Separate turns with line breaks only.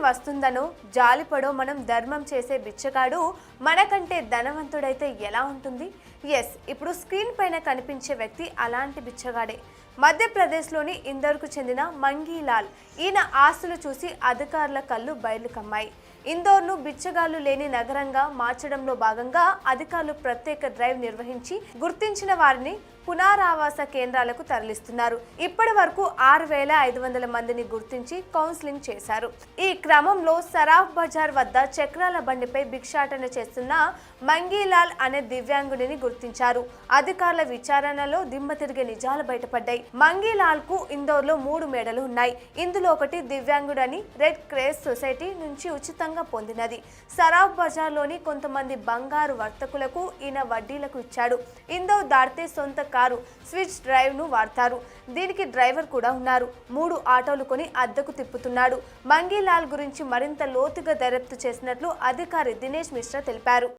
వస్తుందనో జాలిపడో మనం ధర్మం చేసే బిచ్చగాడు మనకంటే ధనవంతుడైతే ఎలా ఉంటుంది? ఎస్, ఇప్పుడు స్క్రీన్ పైన కనిపించే వ్యక్తి అలాంటి బిచ్చగాడే. మధ్యప్రదేశ్లోని ఇందోర్కు చెందిన మంగీలాల్. ఈయన ఆస్తులు చూసి అధికారుల కళ్ళు బయలు కమ్మాయి. ఇందోర్ను బిచ్చగాళ్లు లేని నగరంగా మార్చడంలో భాగంగా అధికారులు ప్రత్యేక డ్రైవ్ నిర్వహించి గుర్తించిన వారిని పునరావాస కేంద్రాలకు తరలిస్తున్నారు. ఇప్పటి వరకు 6,500 మందిని గుర్తించి కౌన్సిలింగ్ చేశారు. ఈ క్రమంలో సరాఫ్ బజార్ వద్ద చక్రాల బండిపై భిక్షాటన చేస్తున్న మంగీలాల్ అనే దివ్యాంగుడిని గుర్తించారు. అధికారుల విచారణలో దిమ్మ తిరిగే నిజాలు బయటపడ్డాయి. మంగీలాల్ కు ఇందోర్లో 3 మేడలు ఉన్నాయి. ఇందులో ఒకటి దివ్యాంగుడని రెడ్ క్రాస్ సొసైటీ నుంచి ఉచితంగా పొందినది. సరాఫ్ బజార్లోని కొంతమంది బంగారు వర్తకులకు ఈయన వడ్డీలకు ఇచ్చాడు. ఇందోర్ దాటితే సొంత కారు స్విచ్ డ్రైవ్ ను వాడతారు. దీనికి డ్రైవర్ కూడా ఉన్నారు. 3 ఆటోలు కొని అద్దెకు తిప్పుతున్నాడు. మంగీలాల్ గురించి మరింత లోతుగా దర్యాప్తు చేసినట్లు అధికారి దినేష్ మిశ్రా తెలిపారు.